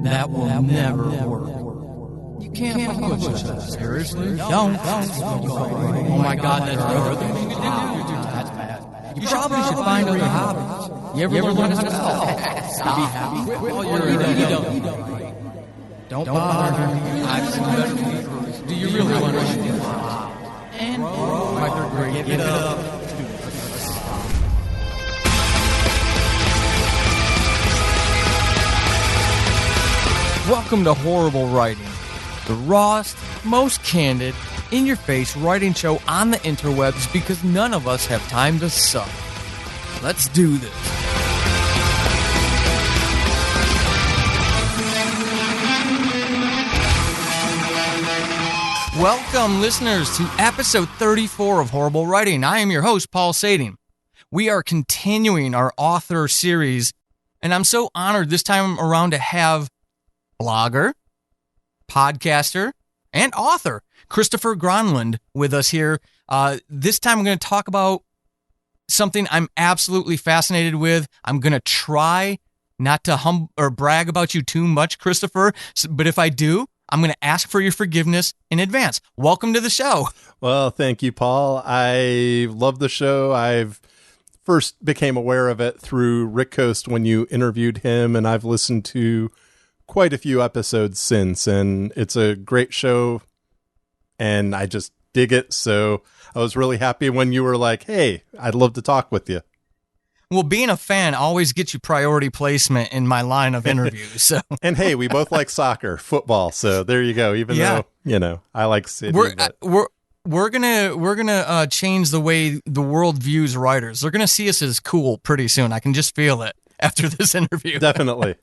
That will never work. You can't put yourself. Seriously? Don't. Oh my God, that's That's bad. You probably should find other hobbies. You ever learn how to stop? Stop. Be happy. Don't bother me. Do you really want to? And my third grade, give it up. Welcome to Horrible Writing, the rawest, most candid, in-your-face writing show on the interwebs because none of us have time to suck. Let's do this. Welcome, listeners, to episode 34 of Horrible Writing. I am your host, Paul Sading. We are continuing our author series, and I'm so honored this time around to have blogger, podcaster, and author Christopher Gronlund with us here. This time I'm going to talk about something I'm absolutely fascinated with. I'm going to try not to brag about you too much, Christopher, but if I do, I'm going to ask for your forgiveness in advance. Welcome to the show. Well, thank you, Paul. I love the show. I've first became aware of it through Rick Coast when you interviewed him, and I've listened to quite a few episodes since, and it's a great show, and I just dig it. So I was really happy when you were like, hey, I'd love to talk with you. Well, being a fan always gets you priority placement in my line of interviews. So, and hey, we both like soccer, football. So there you go. Even though, I like City. We're gonna change the way the world views writers. They're gonna see us as cool pretty soon. I can just feel it after this interview. Definitely.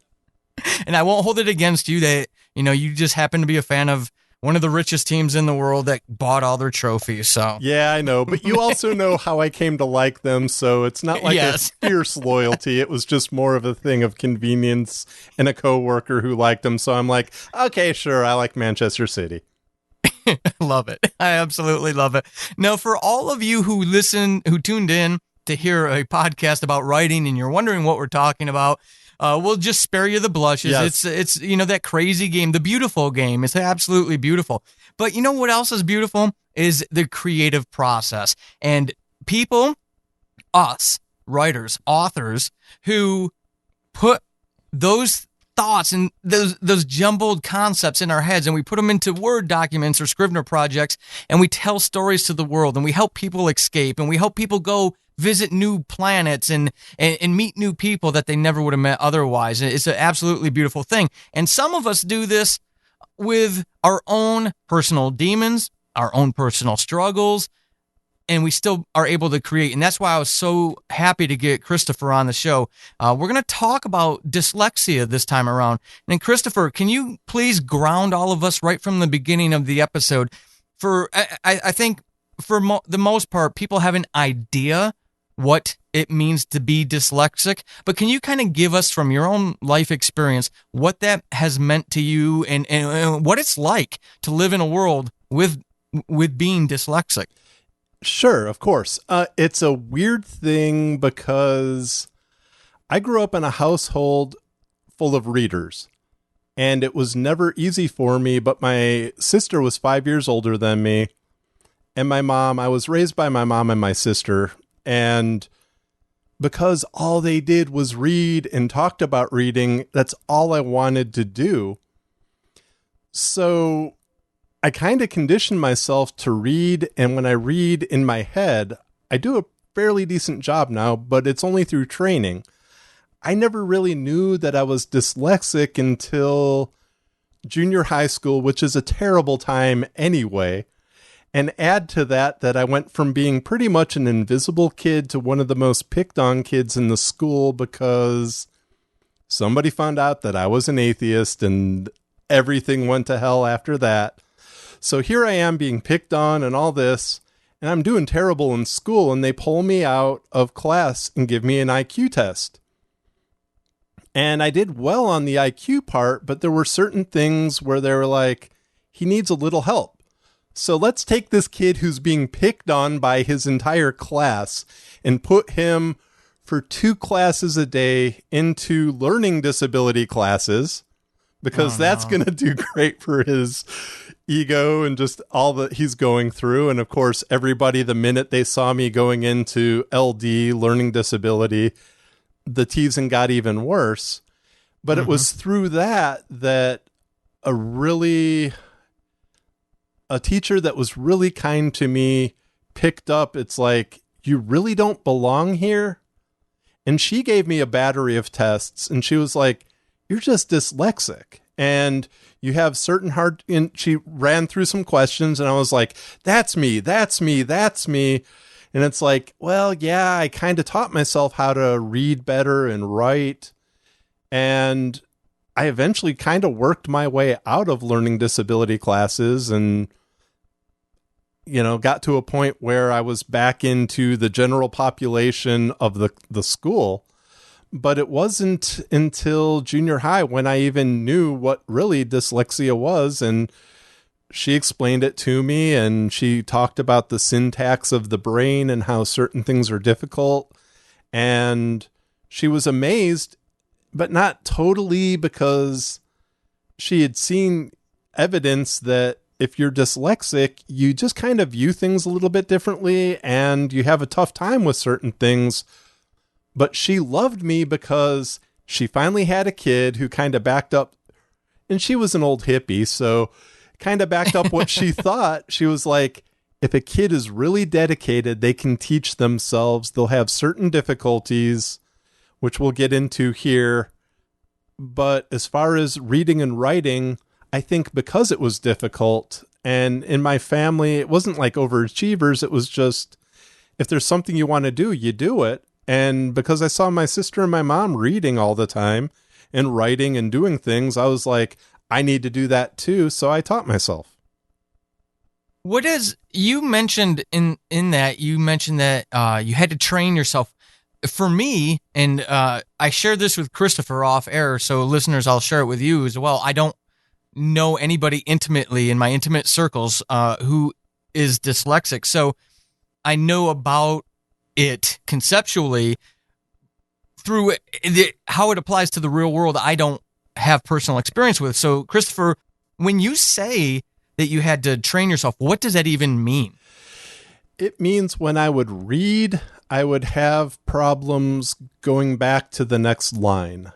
And I won't hold it against you that, you just happen to be a fan of one of the richest teams in the world that bought all their trophies. So yeah, I know. But you also know how I came to like them. So it's not like a fierce loyalty. It was just more of a thing of convenience and a coworker who liked them. So I'm like, okay, sure. I like Manchester City. Love it. I absolutely love it. Now, for all of you who tuned in to hear a podcast about writing and you're wondering what we're talking about, we'll just spare you the blushes. Yes. It's that crazy game, the beautiful game. It's absolutely beautiful. But you know what else is beautiful is the creative process. And people, us, writers, authors, who put those thoughts and those jumbled concepts in our heads, and we put them into Word documents or Scrivener projects, and we tell stories to the world, and we help people escape, and we help people go visit new planets and meet new people that they never would have met otherwise. It's an absolutely beautiful thing. And some of us do this with our own personal demons, our own personal struggles, and we still are able to create. And that's why I was so happy to get Christopher on the show. We're going to talk about dyslexia this time around. And Christopher, can you please ground all of us right from the beginning of the episode? I think for the most part, people have an idea what it means to be dyslexic, but can you kind of give us from your own life experience what that has meant to you and what it's like to live in a world with being dyslexic? Sure, of course. It's a weird thing because I grew up in a household full of readers, and it was never easy for me, but my sister was 5 years older than me, and I was raised by my mom and my sister. And because all they did was read and talked about reading, that's all I wanted to do. So I kind of conditioned myself to read. And when I read in my head, I do a fairly decent job now, but it's only through training. I never really knew that I was dyslexic until junior high school, which is a terrible time anyway. And add to that I went from being pretty much an invisible kid to one of the most picked on kids in the school because somebody found out that I was an atheist and everything went to hell after that. So here I am being picked on and all this, and I'm doing terrible in school, and they pull me out of class and give me an IQ test. And I did well on the IQ part, but there were certain things where they were like, he needs a little help. So let's take this kid who's being picked on by his entire class and put him for 2 classes a day into learning disability classes because Oh, that's no. going to do great for his ego and just all that he's going through. And of course, everybody, the minute they saw me going into LD, learning disability, the teasing got even worse. But it was through that a teacher that was really kind to me picked up. It's like, you really don't belong here. And she gave me a battery of tests and she was like, you're just dyslexic and you have certain and she ran through some questions and I was like, that's me. And it's like, well, yeah, I kind of taught myself how to read better and write. And I eventually kind of worked my way out of learning disability classes and, got to a point where I was back into the general population of the school. But it wasn't until junior high when I even knew what really dyslexia was. And she explained it to me and she talked about the syntax of the brain and how certain things are difficult. And she was amazed, but not totally, because she had seen evidence that if you're dyslexic, you just kind of view things a little bit differently and you have a tough time with certain things. But she loved me because she finally had a kid who kind of backed up, and she was an old hippie, so kind of backed up what she thought. She was like, if a kid is really dedicated, they can teach themselves. They'll have certain difficulties, which we'll get into here. But as far as reading and writing, I think because it was difficult, and in my family, it wasn't like overachievers. It was just, if there's something you want to do, you do it. And because I saw my sister and my mom reading all the time and writing and doing things, I was like, I need to do that too. So I taught myself. You mentioned in that, you had to train yourself. For me, and I shared this with Christopher off air, so listeners, I'll share it with you as well. I don't know anybody intimately in my intimate circles who is dyslexic, so I know about it conceptually. Through how it applies to the real world, I don't have personal experience with. So, Christopher, when you say that you had to train yourself, what does that even mean? It means when I would read, I would have problems going back to the next line.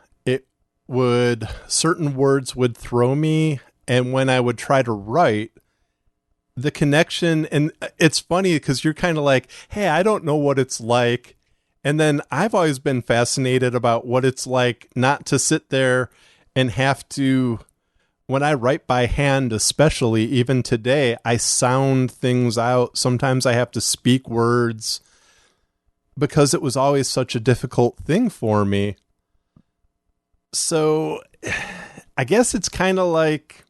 Certain words would throw me. And when I would try to write, the connection, and it's funny because you're kind of like, hey, I don't know what it's like. And then I've always been fascinated about what it's like not to sit there and have to, when I write by hand, especially even today, I sound things out. Sometimes I have to speak words because it was always such a difficult thing for me. So I guess it's kind of like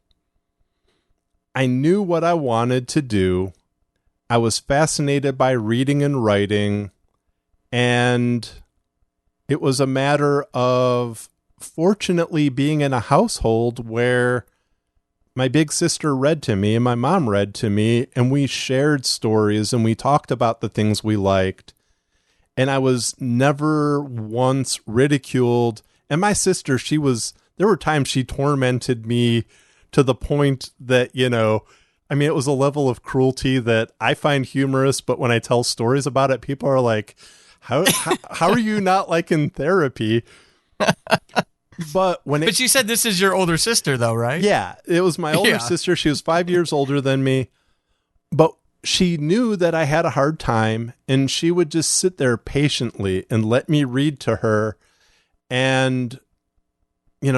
I knew what I wanted to do. I was fascinated by reading and writing, and it was a matter of fortunately being in a household where my big sister read to me and my mom read to me, and we shared stories and we talked about the things we liked. And I was never once ridiculed. And my sister, there were times she tormented me to the point that, it was a level of cruelty that I find humorous, but when I tell stories about it, people are like, how are you not like in therapy? But you said this is your older sister though, right? Yeah, it was my older sister. She was 5 years older than me, but she knew that I had a hard time, and she would just sit there patiently and let me read to her. And,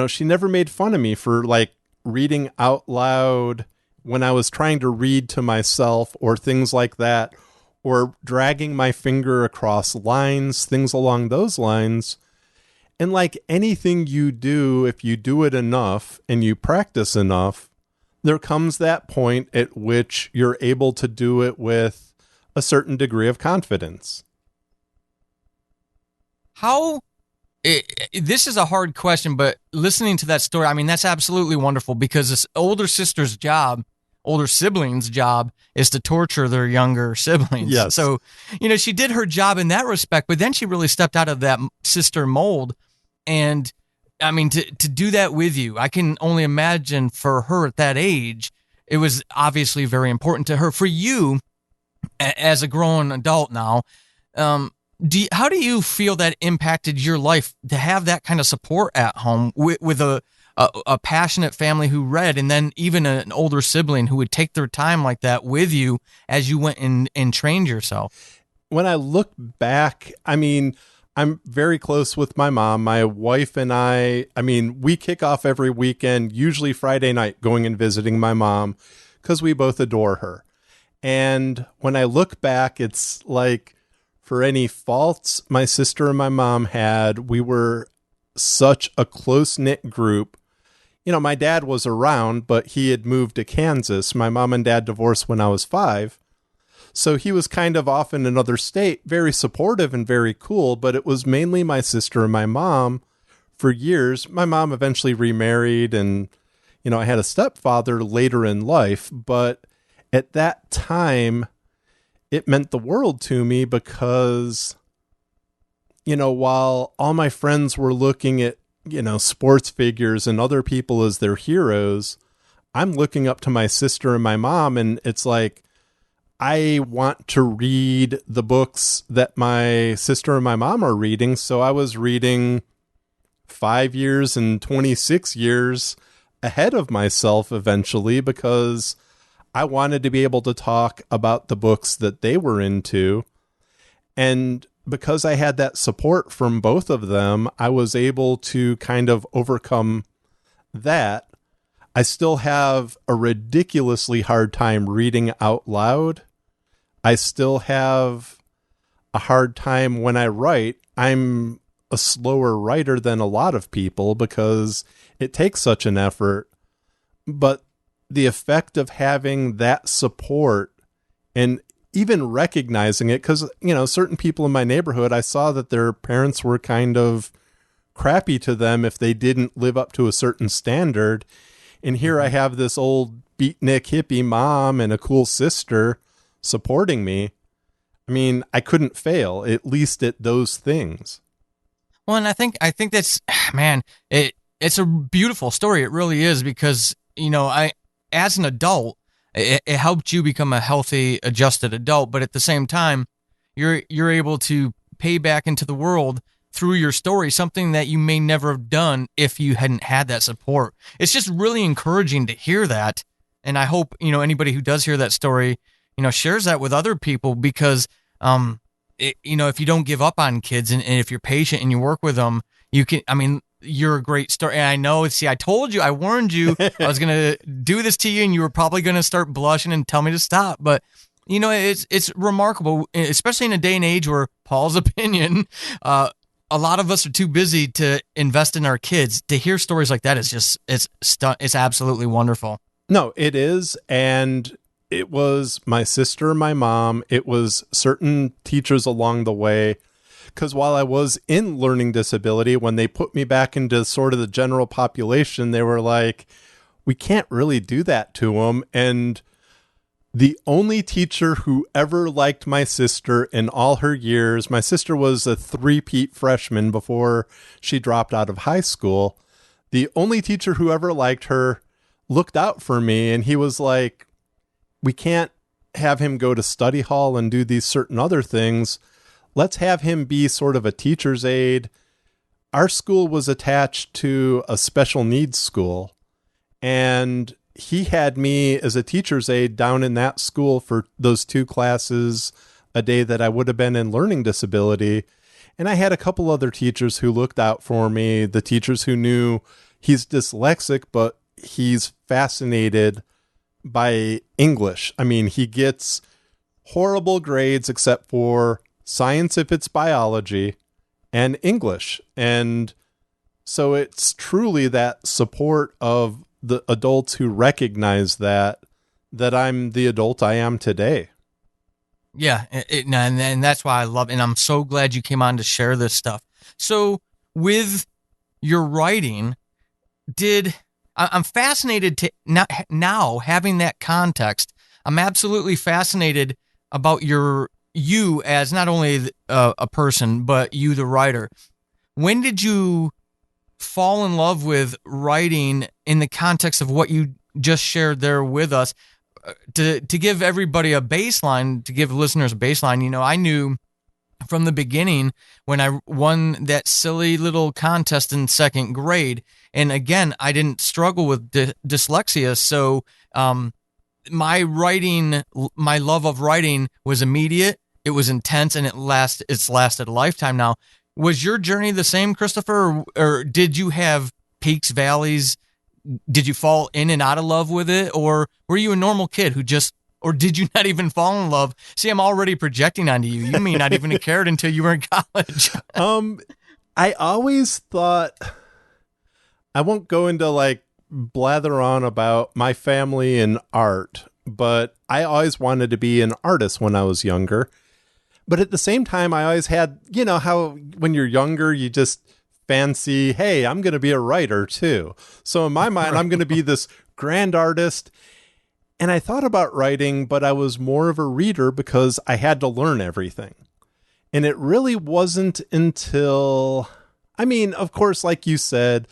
she never made fun of me for like reading out loud when I was trying to read to myself or things like that, or dragging my finger across lines, things along those lines. And like anything you do, if you do it enough and you practice enough, there comes that point at which you're able to do it with a certain degree of confidence. This is a hard question, but listening to that story, that's absolutely wonderful, because this older sibling's job is to torture their younger siblings. Yes. So, she did her job in that respect, but then she really stepped out of that sister mold. And I mean, to do that with you, I can only imagine for her at that age, it was obviously very important to her. For you, as a grown adult now, how do you feel that impacted your life to have that kind of support at home with a passionate family who read, and then even an older sibling who would take their time like that with you as you went and trained yourself? When I look back, I mean, I'm very close with my mom. My wife and I mean, we kick off every weekend, usually Friday night, going and visiting my mom because we both adore her. And when I look back, it's like, for any faults my sister and my mom had, we were such a close-knit group. You know, my dad was around, but he had moved to Kansas. My mom and dad divorced when I was 5. So he was kind of off in another state, very supportive and very cool, but it was mainly my sister and my mom for years. My mom eventually remarried, and, you know, I had a stepfather later in life, but at that time, it meant the world to me because, you know, while all my friends were looking at, you know, sports figures and other people as their heroes, I'm looking up to my sister and my mom, and it's like, I want to read the books that my sister and my mom are reading. So I was reading 5 years and 26 years ahead of myself eventually because I wanted to be able to talk about the books that they were into. And because I had that support from both of them, I was able to kind of overcome that. I still have a ridiculously hard time reading out loud. I still have a hard time when I write. I'm a slower writer than a lot of people because it takes such an effort. But the effect of having that support and even recognizing it, because, you know, certain people in my neighborhood, I saw that their parents were kind of crappy to them if they didn't live up to a certain standard. And here I have this old beatnik hippie mom and a cool sister supporting me. I mean, I couldn't fail, at least at those things. Well, and I think that's, man, it's a beautiful story. It really is, because, you know, as an adult, it helped you become a healthy, adjusted adult, but at the same time, you're able to pay back into the world through your story, something that you may never have done if you hadn't had that support. It's just really encouraging to hear that, and I hope, you know, anybody who does hear that story, you know, shares that with other people, because, you know, if you don't give up on kids, and if you're patient and you work with them, you can, I mean, you're a great story. And I know, see, I told you, I warned you, I was going to do this to you, and you were probably going to start blushing and tell me to stop. But, you know, it's remarkable, especially in a day and age where, Paul's opinion, a lot of us are too busy to invest in our kids. To hear stories like that is just, it's absolutely wonderful. No, it is. And it was my sister, my mom, it was certain teachers along the way. Because while I was in learning disability, when they put me back into sort of the general population, they were like, we can't really do that to them. And the only teacher who ever liked my sister in all her years, my sister was a three-peat freshman before she dropped out of high school. The only teacher who ever liked her looked out for me, and he was like, we can't have him go to study hall and do these certain other things. Let's have him be sort of a teacher's aide. Our school was attached to a special needs school, and he had me as a teacher's aide down in that school for those 2 classes a day that I would have been in learning disability. And I had a couple other teachers who looked out for me, the teachers who knew he's dyslexic, but he's fascinated by English. I mean, he gets horrible grades except for science if it's biology, and English. And so it's truly that support of the adults who recognize that I'm the adult I am today. Yeah, and that's why I love it, and I'm so glad you came on to share this stuff. So with your writing, I'm fascinated to now having that context. I'm absolutely fascinated about you as not only a person, but you, the writer. When did you fall in love with writing in the context of what you just shared there with us? To give everybody a baseline, to give listeners a baseline, I knew from the beginning when I won that silly little contest in second grade. And again, I didn't struggle with dyslexia. So my love of writing was immediate. It was intense, and it's lasted a lifetime now. Was your journey the same, Christopher, or did you have peaks, valleys? Did you fall in and out of love with it, or were you a normal kid or did you not even fall in love? See, I'm already projecting onto you. You may not even have cared until you were in college. I always thought, I won't go into like blather on about my family and art, but I always wanted to be an artist when I was younger. But at the same time, I always had, how when you're younger, you just fancy, hey, I'm going to be a writer too. So in my mind, I'm going to be this grand artist. And I thought about writing, but I was more of a reader because I had to learn everything. And it really wasn't until, of course, like you said,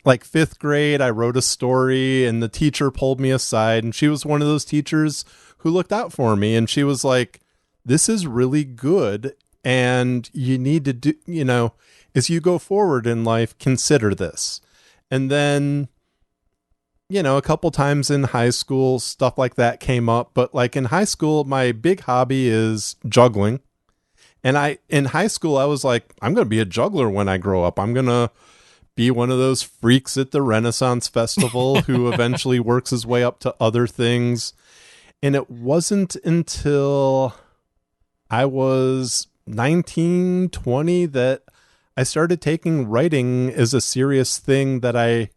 like fifth grade, I wrote a story and the teacher pulled me aside, and she was one of those teachers who looked out for me. And she was like, this is really good. And you need to do, as you go forward in life, consider this. And then, a couple times in high school, stuff like that came up. But like in high school, my big hobby is juggling. And in high school, I was like, I'm going to be a juggler when I grow up. I'm going to be one of those freaks at the Renaissance Festival who eventually works his way up to other things. And it wasn't until I was 19, 20 that I started taking writing as a serious thing that I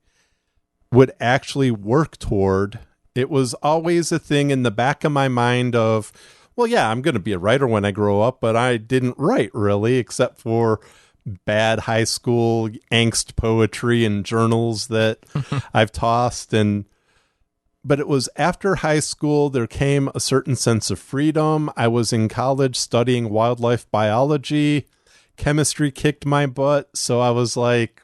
would actually work toward. It was always a thing in the back of my mind of, well, yeah, I'm going to be a writer when I grow up, but I didn't write really, except for bad high school angst poetry and journals that I've tossed. But it was after high school, there came a certain sense of freedom. I was in college studying wildlife biology. Chemistry kicked my butt. So I was like,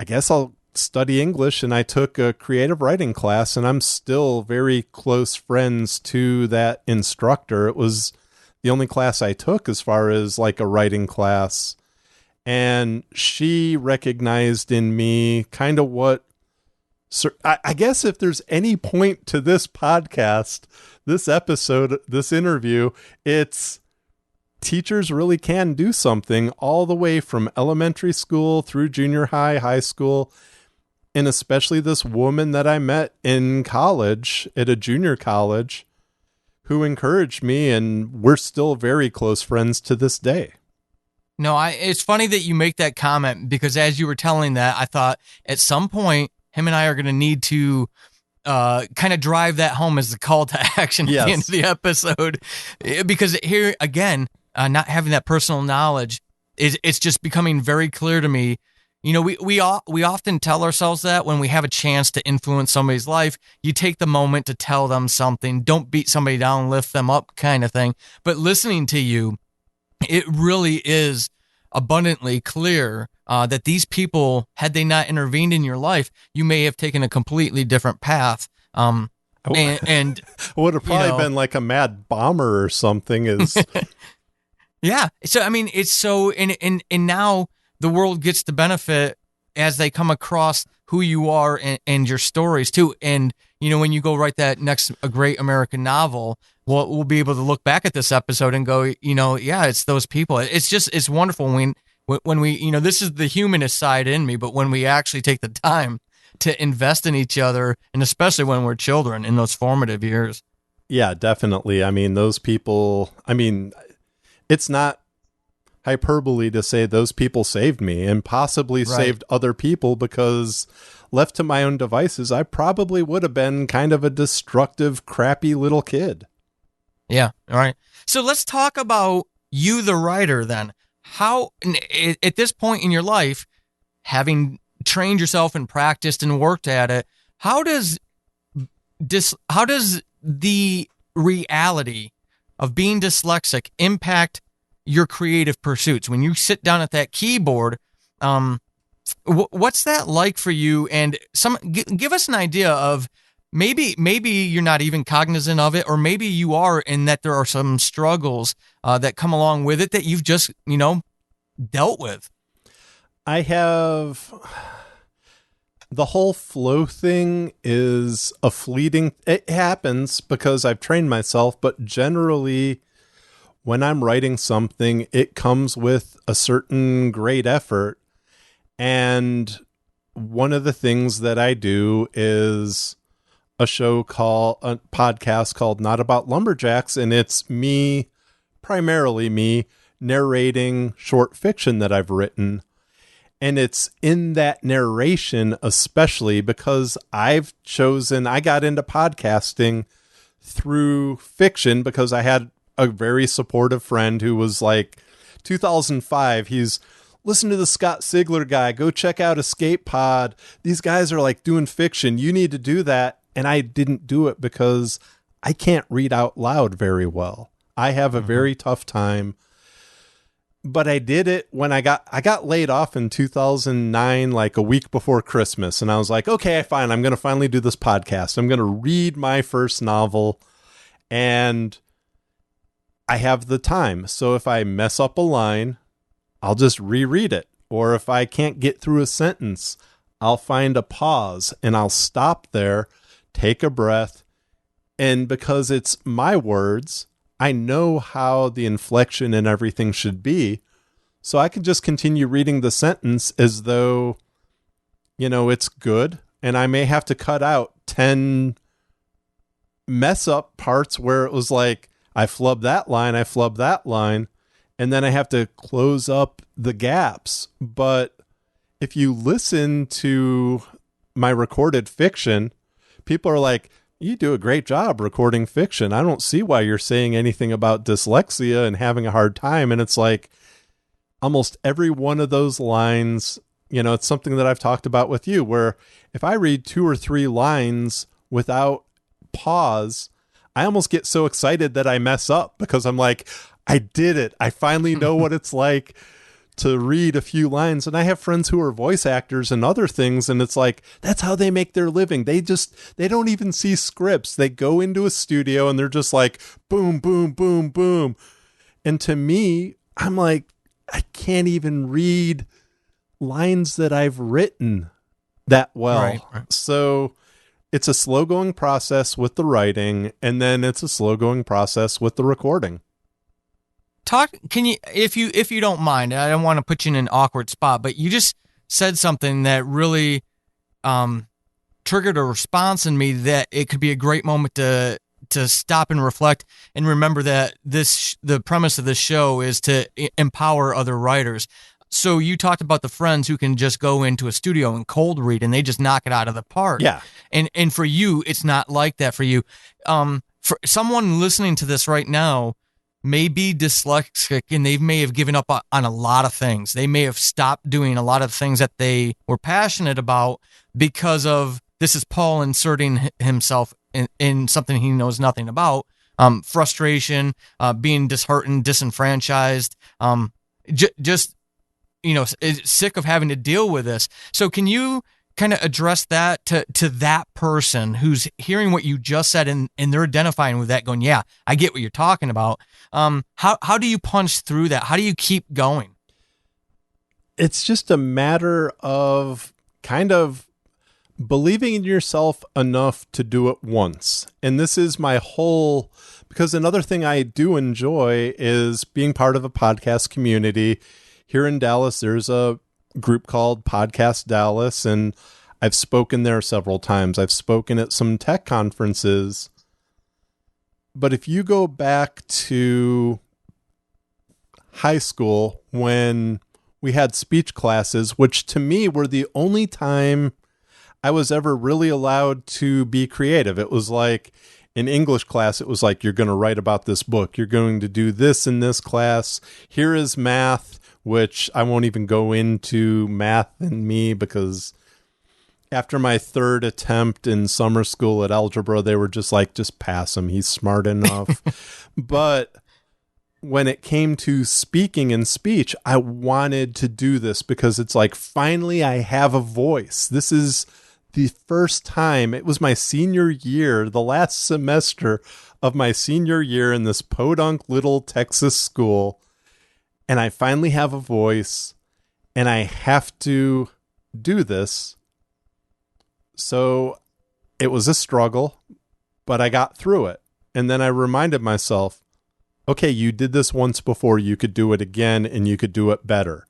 I guess I'll study English. And I took a creative writing class, and I'm still very close friends to that instructor. It was the only class I took as far as like a writing class. And she recognized in me kind of what, I guess if there's any point to this podcast, this episode, this interview, it's teachers really can do something all the way from elementary school through junior high, high school, and especially this woman that I met in college at a junior college who encouraged me, and we're still very close friends to this day. No, it's funny that you make that comment, because as you were telling that, I thought at some point him and I are going to need to kind of drive that home as the call to action at the end of the episode, because here again, not having that personal knowledge, it's just becoming very clear to me. We often tell ourselves that when we have a chance to influence somebody's life, you take the moment to tell them something. Don't beat somebody down, lift them up, kind of thing. But listening to you, it really is abundantly clear that these people, had they not intervened in your life, you may have taken a completely different path. And would have probably been like a mad bomber or something. Yeah. So it's so, and now the world gets to benefit as they come across who you are and your stories too. And when you go write that next A Great American Novel, we'll be able to look back at this episode and go, yeah, it's those people. It's wonderful when we, this is the humanist side in me, but when we actually take the time to invest in each other, and especially when we're children in those formative years. Yeah, definitely. Those people, it's not hyperbole to say those people saved me and possibly saved other people, because left to my own devices, I probably would have been kind of a destructive, crappy little kid. Yeah. All right. So let's talk about you, the writer, then. How, at this point in your life, having trained yourself and practiced and worked at it, how does the reality of being dyslexic impact your creative pursuits? When you sit down at that keyboard, what's that like for you? And give us an idea of maybe you're not even cognizant of it, or maybe you are, in that there are some struggles that come along with it that you've just, dealt with. I have the whole flow thing is a fleeting, it happens because I've trained myself, but generally when I'm writing something, it comes with a certain great effort. And one of the things that I do is a podcast called Not About Lumberjacks. And it's primarily me narrating short fiction that I've written. And it's in that narration, especially because I got into podcasting through fiction because I had a very supportive friend who was like, 2005, he's, listen to the Scott Sigler guy, go check out Escape Pod. These guys are like doing fiction. You need to do that. And I didn't do it because I can't read out loud very well. I have a very tough time. But I did it when I got laid off in 2009, like a week before Christmas. And I was like, okay, fine. I'm going to finally do this podcast. I'm going to read my first novel, and I have the time. So if I mess up a line, I'll just reread it. Or if I can't get through a sentence, I'll find a pause and I'll stop there, take a breath. And because it's my words, I know how the inflection and everything should be. So I can just continue reading the sentence as though, it's good. And I may have to cut out 10 mess up parts where it was like, I flubbed that line. And then I have to close up the gaps. But if you listen to my recorded fiction, people are like, you do a great job recording fiction. I don't see why you're saying anything about dyslexia and having a hard time. And it's like almost every one of those lines, it's something that I've talked about with you, where if I read 2 or 3 lines without pause, I almost get so excited that I mess up because I'm like, I did it. I finally know what it's like to read a few lines. And I have friends who are voice actors and other things, and it's like, that's how they make their living. They don't even see scripts. They go into a studio and they're just like, boom, boom, boom, boom. And to me, I'm like, I can't even read lines that I've written that well. Right. So it's a slow going process with the writing, and then it's a slow going process with the recording. Can you, if you don't mind, I don't want to put you in an awkward spot, but you just said something that really triggered a response in me that it could be a great moment to stop and reflect and remember that the premise of this show is to empower other writers. So you talked about the friends who can just go into a studio and cold read and they just knock it out of the park. Yeah. And for you, it's not like that for you. For someone listening to this right now, may be dyslexic and they may have given up on a lot of things. They may have stopped doing a lot of things that they were passionate about because of, this is Paul inserting himself in something he knows nothing about, frustration, being disheartened, disenfranchised, just, sick of having to deal with this. So can you kind of address that to that person who's hearing what you just said and they're identifying with that, going, yeah, I get what you're talking about. How do you punch through that? How do you keep going? It's just a matter of kind of believing in yourself enough to do it once. And this is because another thing I do enjoy is being part of a podcast community. Here in Dallas, there's a group called Podcast Dallas, and I've spoken there several times. I've spoken at some tech conferences. But if you go back to high school when we had speech classes, which to me were the only time I was ever really allowed to be creative. It was like in English class, it was like, you're going to write about this book. You're going to do this in this class. Here is math, which I won't even go into math and me because after my 3rd attempt in summer school at algebra, they were just like, just pass him. He's smart enough. But when it came to speaking and speech, I wanted to do this because it's like, finally, I have a voice. This is the first time. It was my senior year, the last semester of my senior year in this podunk little Texas school. And I finally have a voice and I have to do this. So it was a struggle, but I got through it. And then I reminded myself, okay, you did this once before, you could do it again and you could do it better.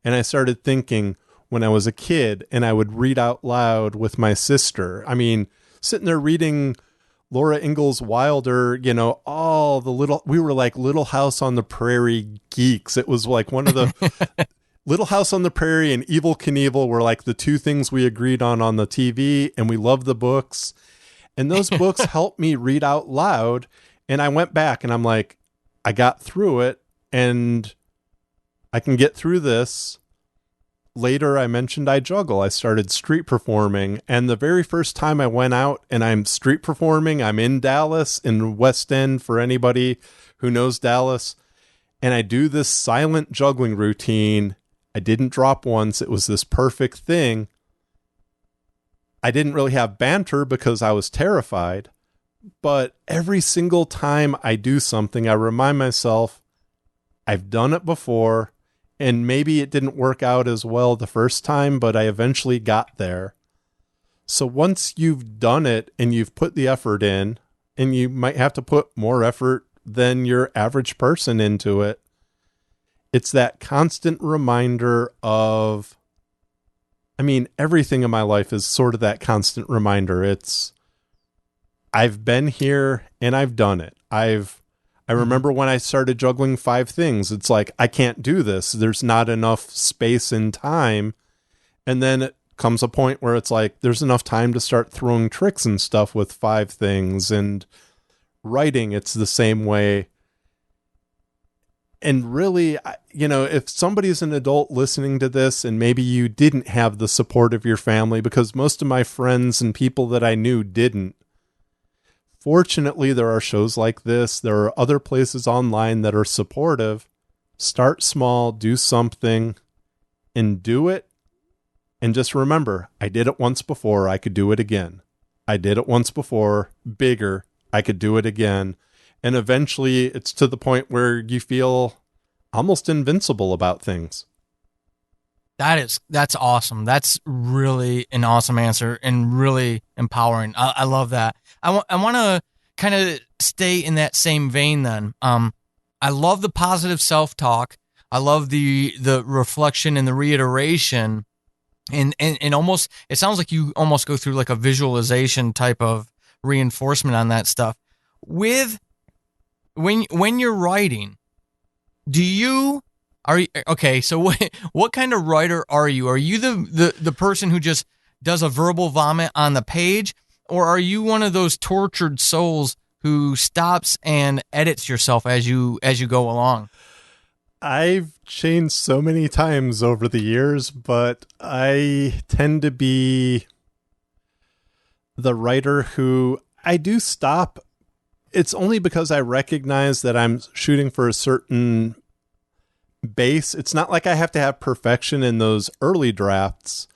And I started thinking when I was a kid and I would read out loud with my sister. I mean, sitting there reading Laura Ingalls Wilder, all we were like Little House on the Prairie geeks. It was like one of the Little House on the Prairie and Evel Knievel were like the two things we agreed on the TV, and we loved the books. And those books helped me read out loud. And I went back and I'm like, I got through it and I can get through this. Later, I mentioned I juggle. I started street performing. And the very first time I went out and I'm street performing, I'm in Dallas, in West End, for anybody who knows Dallas. And I do this silent juggling routine. I didn't drop once. It was this perfect thing. I didn't really have banter because I was terrified. But every single time I do something, I remind myself, I've done it before, and maybe it didn't work out as well the first time, but I eventually got there. So once you've done it and you've put the effort in, and you might have to put more effort than your average person into it, it's that constant reminder of, everything in my life is sort of that constant reminder. It's, I've been here and I've done it. I remember when I started juggling 5 things, it's like, I can't do this. There's not enough space and time. And then it comes a point where it's like, there's enough time to start throwing tricks and stuff with 5 things. And writing, it's the same way. And really, if somebody's an adult listening to this and maybe you didn't have the support of your family, because most of my friends and people that I knew didn't, fortunately, there are shows like this. There are other places online that are supportive. Start small, do something, and do it. And just remember, I did it once before, I could do it again. I did it once before, bigger, I could do it again. And eventually, it's to the point where you feel almost invincible about things. That's awesome. That's really an awesome answer and really empowering. I love that. I want to kind of stay in that same vein then. I love the positive self-talk. I love the reflection and the reiteration, and almost, it sounds like you almost go through like a visualization type of reinforcement on that stuff. When you're writing, so what kind of writer are you? Are you the person who just does a verbal vomit on the page, or are you one of those tortured souls who stops and edits yourself as you go along? I've changed so many times over the years, but I tend to be the writer who I do stop. It's only because I recognize that I'm shooting for a certain base. It's not like I have to have perfection in those early drafts,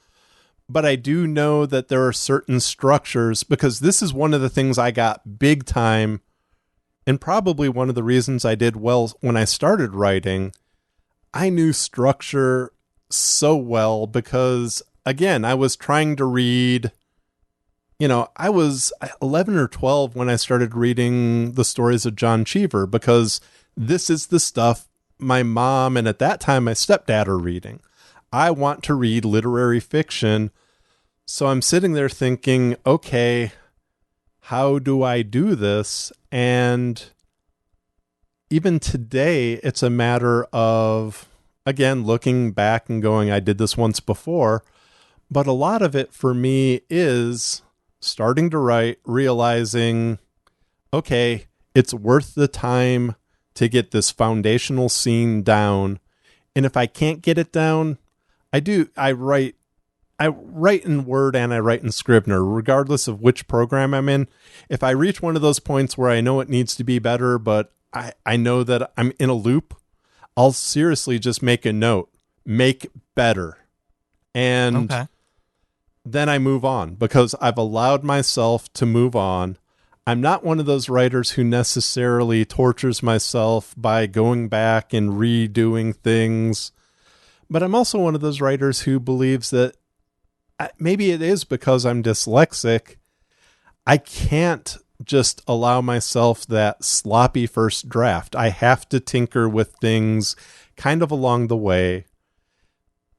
but I do know that there are certain structures, because this is one of the things I got big time, and probably one of the reasons I did well when I started writing. I knew structure so well because, again, I was trying to read. I was 11 or 12 when I started reading the stories of John Cheever, because this is the stuff my mom and at that time my stepdad are reading. I want to read literary fiction. So I'm sitting there thinking, okay, how do I do this? And even today, it's a matter of, again, looking back and going, I did this once before. But a lot of it for me is starting to write, realizing, okay, it's worth the time to get this foundational scene down. And if I can't get it down, I write in Word and I write in Scrivener, regardless of which program I'm in. If I reach one of those points where I know it needs to be better, but I know that I'm in a loop, I'll seriously just make a note, make better. And Okay. then I move on because I've allowed myself to move on. I'm not one of those writers who necessarily tortures myself by going back and redoing things. But I'm also one of those writers who believes that maybe it is because I'm dyslexic. I can't just allow myself that sloppy first draft. I have to tinker with things kind of along the way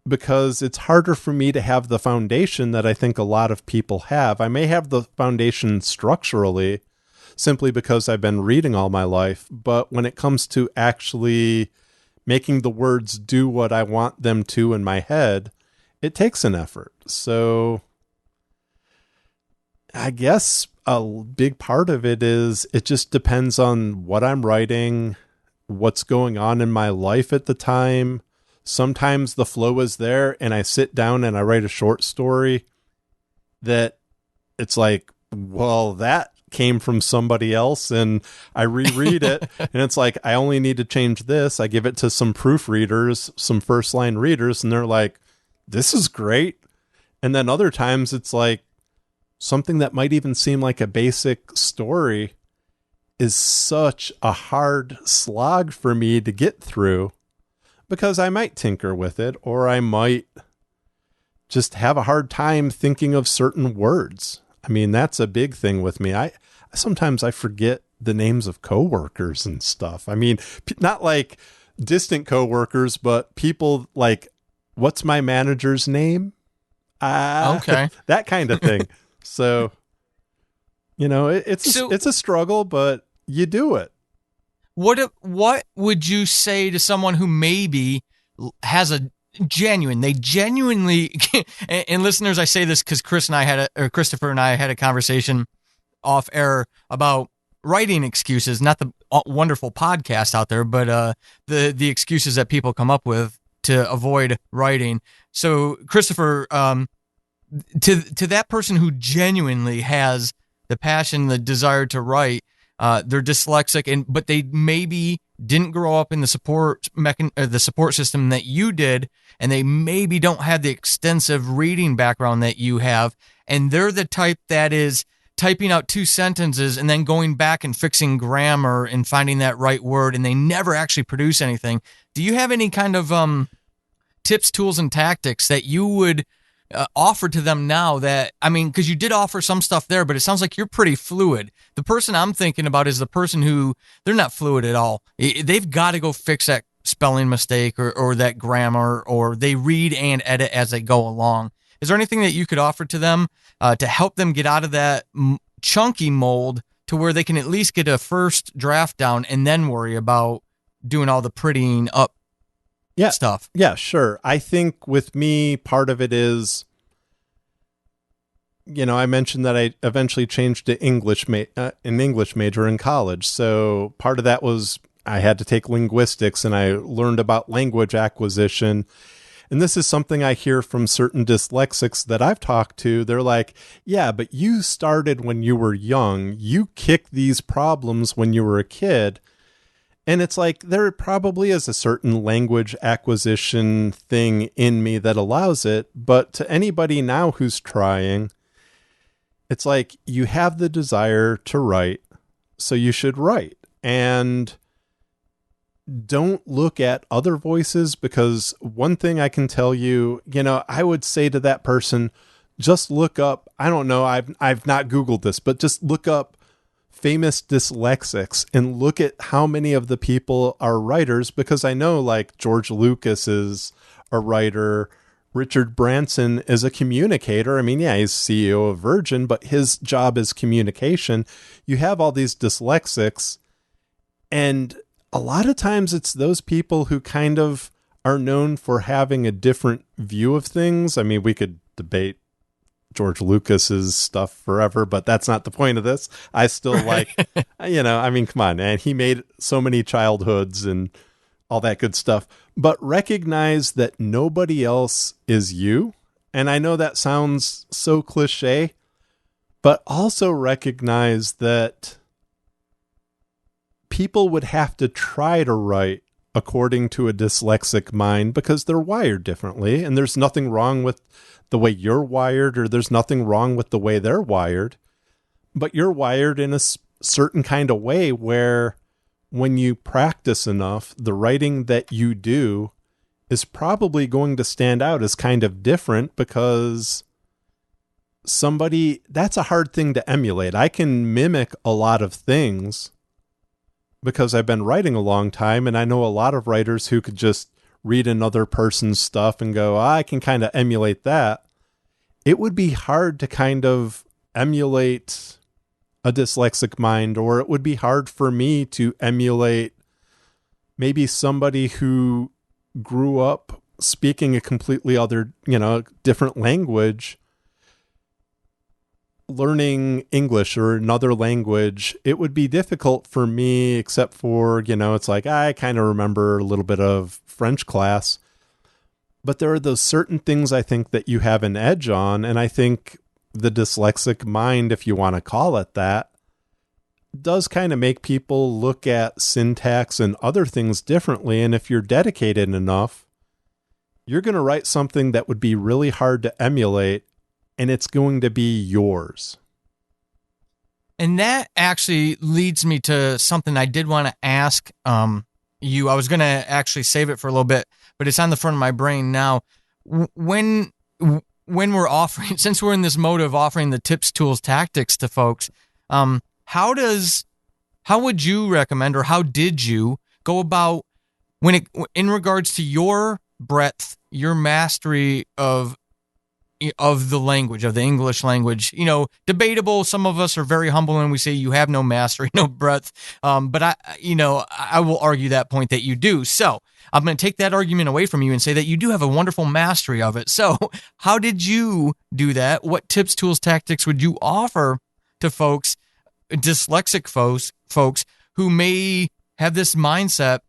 because it's harder for me to have the foundation that I think a lot of people have. I may have the foundation structurally simply because I've been reading all my life, but when it comes to actually making the words do what I want them to in my head, it takes an effort. So I guess a big part of it is it just depends on what I'm writing, what's going on in my life at the time. Sometimes the flow is there and I sit down and I write a short story that it's like, well, that came from somebody else, and I reread it and it's like, I only need to change this. I give it to some proofreaders, some first line readers, and they're like, this is great. And then other times it's like something that might even seem like a basic story is such a hard slog for me to get through because I might tinker with it, or I might just have a hard time thinking of certain words. I mean, that's a big thing with me. Sometimes I forget the names of coworkers and stuff. I mean, not like distant coworkers, but people like, what's my manager's name? Okay. That kind of thing. So, it's a struggle, but you do it. What would you say to someone who maybe has they genuinely, and listeners, I say this because Christopher and I had a conversation off air about writing excuses, not the wonderful podcast out there, but the excuses that people come up with to avoid writing. So Christopher, to that person who genuinely has the passion, the desire to write, they're dyslexic, but they maybe didn't grow up in the support system that you did, and they maybe don't have the extensive reading background that you have, and they're the type that is typing out 2 sentences and then going back and fixing grammar and finding that right word, and they never actually produce anything. Do you have any kind of tips, tools, and tactics that you would offer to them now? That, I mean, because you did offer some stuff there, but it sounds like you're pretty fluid. The person I'm thinking about is the person who, they're not fluid at all. They've got to go fix that spelling mistake or that grammar, or they read and edit as they go along. Is there anything that you could offer to them to help them get out of that chunky mold to where they can at least get a first draft down and then worry about doing all the prettying up stuff? Yeah, sure. I think with me, part of it is, I mentioned that I eventually changed to an English major in college. So part of that was I had to take linguistics, and I learned about language acquisition. And this is something I hear from certain dyslexics that I've talked to. They're like, yeah, but you started when you were young. You kicked these problems when you were a kid. And it's like, there probably is a certain language acquisition thing in me that allows it. But to anybody now who's trying, it's like, you have the desire to write, so you should write. And don't look at other voices, because one thing I can tell you, I would say to that person, just look up, I don't know, I've not Googled this, but just look up famous dyslexics and look at how many of the people are writers, because I know like George Lucas is a writer, Richard Branson is a communicator. I mean, yeah, he's CEO of Virgin, but his job is communication. You have all these dyslexics, and a lot of times it's those people who kind of are known for having a different view of things. I mean, we could debate George Lucas's stuff forever, but that's not the point of this. I still like, I mean, come on, man. He made so many childhoods and all that good stuff, but recognize that nobody else is you. And I know that sounds so cliche, but also recognize that people would have to try to write according to a dyslexic mind because they're wired differently, and there's nothing wrong with the way you're wired, or there's nothing wrong with the way they're wired, but you're wired in a certain kind of way where when you practice enough, the writing that you do is probably going to stand out as kind of different because that's a hard thing to emulate. I can mimic a lot of things because I've been writing a long time, and I know a lot of writers who could just read another person's stuff and go, I can kind of emulate that. It would be hard to kind of emulate a dyslexic mind, or it would be hard for me to emulate maybe somebody who grew up speaking a completely other, different language, learning English or another language. It would be difficult for me, except for, it's like, I kind of remember a little bit of French class, but there are those certain things I think that you have an edge on. And I think the dyslexic mind, if you want to call it that, does kind of make people look at syntax and other things differently. And if you're dedicated enough, you're going to write something that would be really hard to emulate, and it's going to be yours. And that actually leads me to something I did want to ask you. I was going to actually save it for a little bit, but it's on the front of my brain now. When we're offering, since we're in this mode of offering the tips, tools, tactics to folks, how would you recommend, or how did you go about in regards to your breadth, your mastery of the language, of the English language? Debatable. Some of us are very humble and we say you have no mastery, no breadth. But I will argue that point that you do. So I'm going to take that argument away from you and say that you do have a wonderful mastery of it. So how did you do that? What tips, tools, tactics would you offer to folks, dyslexic folks who may have this mindset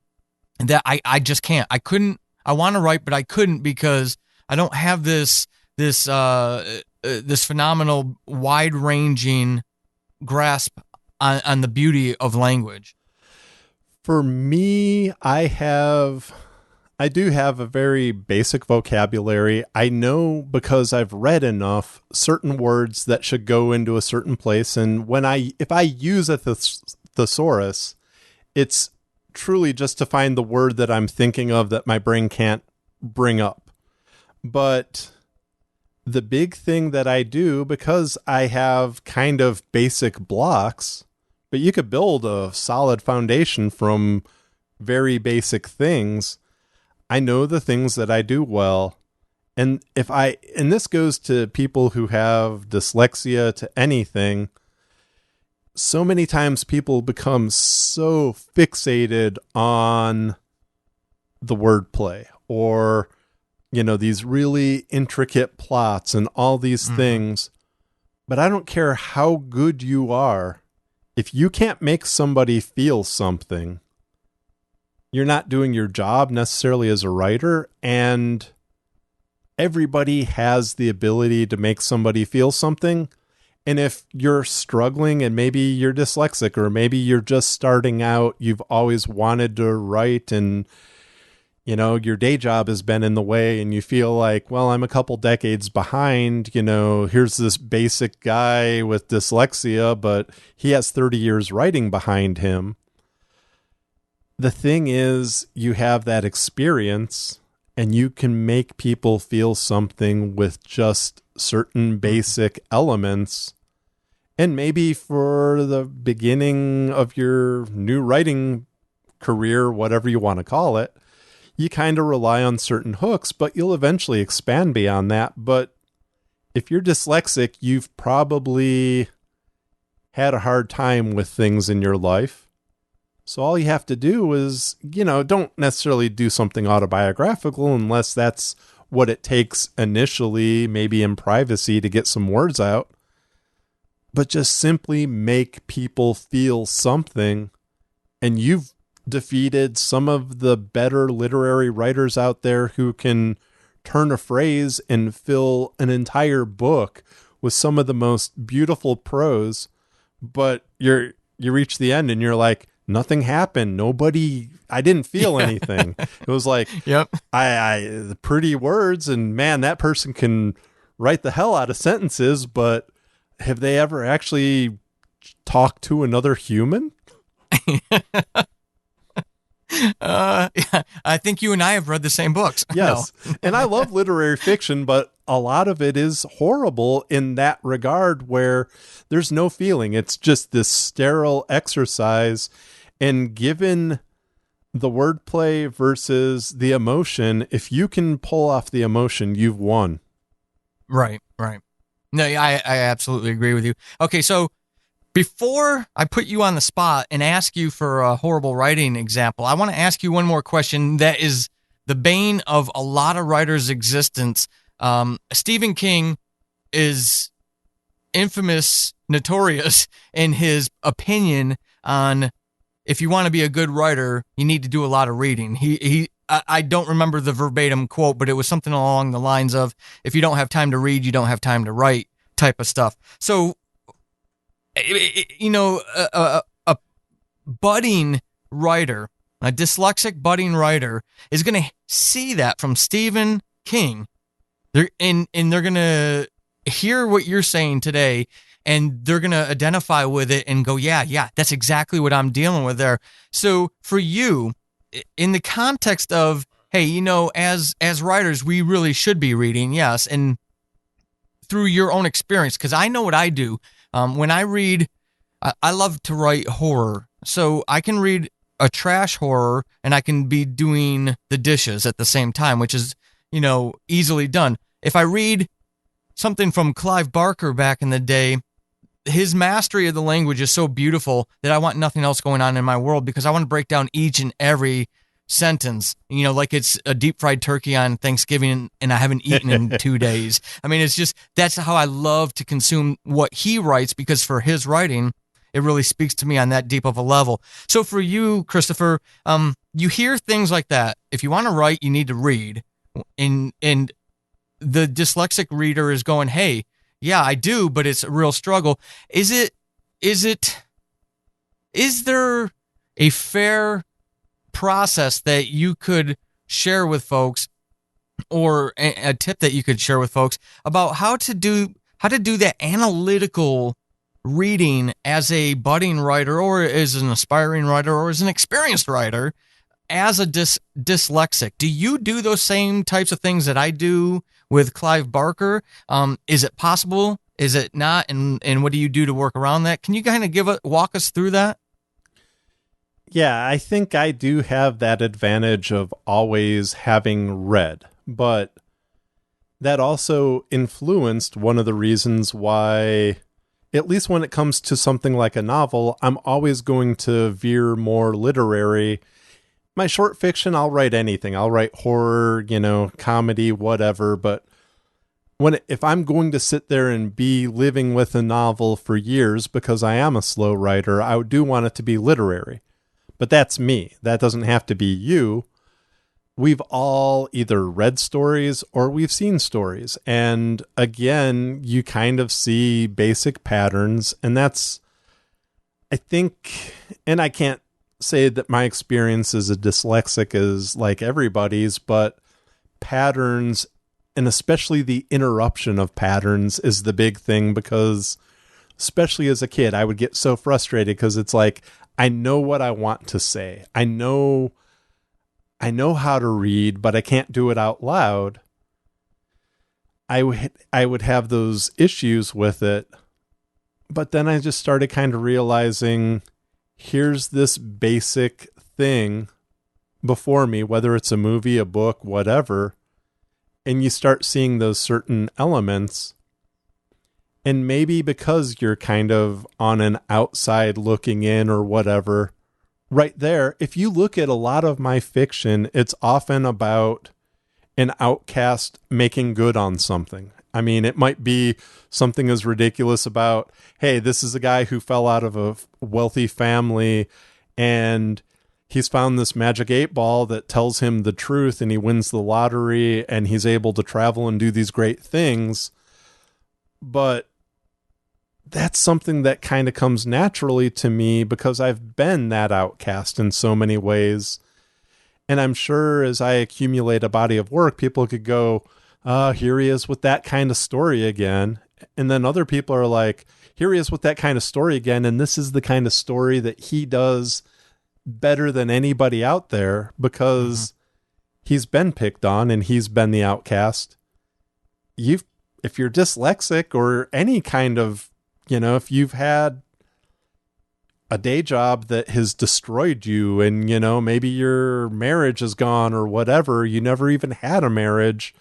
that I just can't, I couldn't, I want to write, but I couldn't because I don't have this phenomenal wide-ranging grasp on the beauty of language? For me, I do have a very basic vocabulary. I know, because I've read enough, certain words that should go into a certain place. And if I use a thesaurus, it's truly just to find the word that I'm thinking of that my brain can't bring up. But the big thing that I do, because I have kind of basic blocks, but you could build a solid foundation from very basic things. I know the things that I do well. And this goes to people who have dyslexia, to anything. So many times people become so fixated on the wordplay, or these really intricate plots and all these things. But I don't care how good you are. If you can't make somebody feel something, you're not doing your job necessarily as a writer. And everybody has the ability to make somebody feel something. And if you're struggling, and maybe you're dyslexic, or maybe you're just starting out, you've always wanted to write, and your day job has been in the way, and you feel like, well, I'm a couple decades behind. Here's this basic guy with dyslexia, but he has 30 years writing behind him. The thing is, you have that experience, and you can make people feel something with just certain basic elements. And maybe for the beginning of your new writing career, whatever you want to call it, you kind of rely on certain hooks, but you'll eventually expand beyond that. But if you're dyslexic, you've probably had a hard time with things in your life. So all you have to do is, don't necessarily do something autobiographical unless that's what it takes initially, maybe in privacy, to get some words out. But just simply make people feel something, and you've defeated some of the better literary writers out there who can turn a phrase and fill an entire book with some of the most beautiful prose. But you reach the end and you're like, nothing happened. I didn't feel anything. It was like, Yep. the pretty words, and man, that person can write the hell out of sentences, but have they ever actually talked to another human? Yeah, I think you and I have read the same books. Yes. No. And I love literary fiction, but a lot of it is horrible in that regard where there's no feeling. It's just this sterile exercise. And given the wordplay versus the emotion, if you can pull off the emotion, you've won. Right. No, I absolutely agree with you. Okay, so before I put you on the spot and ask you for a horrible writing example, I want to ask you one more question that is the bane of a lot of writers' existence. Stephen King is notorious in his opinion on if you want to be a good writer, you need to do a lot of reading. I don't remember the verbatim quote, but it was something along the lines of, if you don't have time to read, you don't have time to write, type of stuff. So, a budding writer, a dyslexic budding writer is going to see that from Stephen King. They're going to hear what you're saying today, and they're going to identify with it and go, yeah, that's exactly what I'm dealing with there. So for you, in the context of, hey, as writers, we really should be reading, yes, and through your own experience, because I know what I do. When I read, I love to write horror, so I can read a trash horror and I can be doing the dishes at the same time, which is, easily done. If I read something from Clive Barker back in the day, his mastery of the language is so beautiful that I want nothing else going on in my world, because I want to break down each and every sentence, like it's a deep fried turkey on Thanksgiving and I haven't eaten in 2 days. I mean, it's just, that's how I love to consume what he writes, because for his writing, it really speaks to me on that deep of a level. So for you, Christopher, you hear things like that. If you want to write, you need to read. And the dyslexic reader is going, hey, yeah, I do, but it's a real struggle. Is there a fair process that you could share with folks, or a tip that you could share with folks about how to do that analytical reading as a budding writer, or as an aspiring writer, or as an experienced writer, as a dyslexic? Do you do those same types of things that I do with Clive Barker? Is it possible? Is it not? And what do you do to work around that? Can you kind of walk us through that? Yeah, I think I do have that advantage of always having read, but that also influenced one of the reasons why, at least when it comes to something like a novel, I'm always going to veer more literary. My short fiction, I'll write anything. I'll write horror, comedy, whatever. But if I'm going to sit there and be living with a novel for years, because I am a slow writer, I do want it to be literary. But that's me. That doesn't have to be you. We've all either read stories or we've seen stories. And again, you kind of see basic patterns. And that's, I think, and I can't say that my experience as a dyslexic is like everybody's, but patterns, and especially the interruption of patterns, is the big thing, because especially as a kid, I would get so frustrated because it's like, I know what I want to say. I know how to read, but I can't do it out loud. I would have those issues with it. But then I just started kind of realizing, here's this basic thing before me, whether it's a movie, a book, whatever, and you start seeing those certain elements. And maybe because you're kind of on an outside looking in or whatever, right there, if you look at a lot of my fiction, it's often about an outcast making good on something. I mean, it might be something as ridiculous about, hey, this is a guy who fell out of a wealthy family and he's found this magic 8-ball that tells him the truth, and he wins the lottery and he's able to travel and do these great things. But that's something that kind of comes naturally to me because I've been that outcast in so many ways. And I'm sure as I accumulate a body of work, people could go, here he is with that kind of story again. And then other people are like, here he is with that kind of story again. And this is the kind of story that he does better than anybody out there because he's been picked on and he's been the outcast. If you're dyslexic or any kind of, if you've had a day job that has destroyed you and, maybe your marriage is gone or whatever, you never even had a marriage,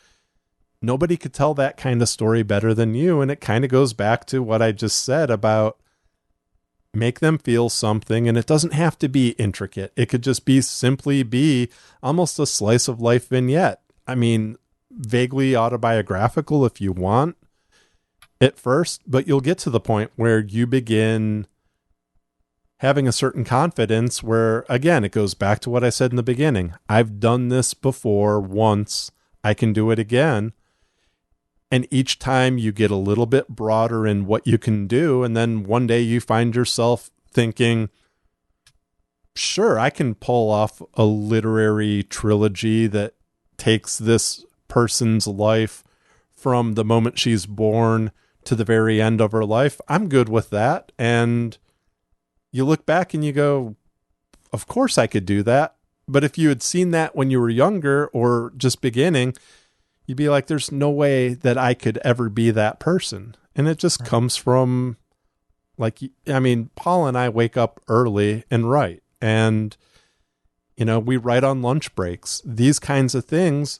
nobody could tell that kind of story better than you. And it kind of goes back to what I just said about make them feel something. And it doesn't have to be intricate. It could just simply be almost a slice of life vignette. I mean, vaguely autobiographical if you want at first, but you'll get to the point where you begin having a certain confidence where, again, it goes back to what I said in the beginning. I've done this before once. I can do it again. And each time you get a little bit broader in what you can do. And then one day you find yourself thinking, sure, I can pull off a literary trilogy that takes this person's life from the moment she's born to the very end of her life. I'm good with that. And you look back and you go, of course I could do that. But if you had seen that when you were younger or just beginning, you'd be like, there's no way that I could ever be that person. And it just comes from Paul and I wake up early and write. And, we write on lunch breaks, these kinds of things.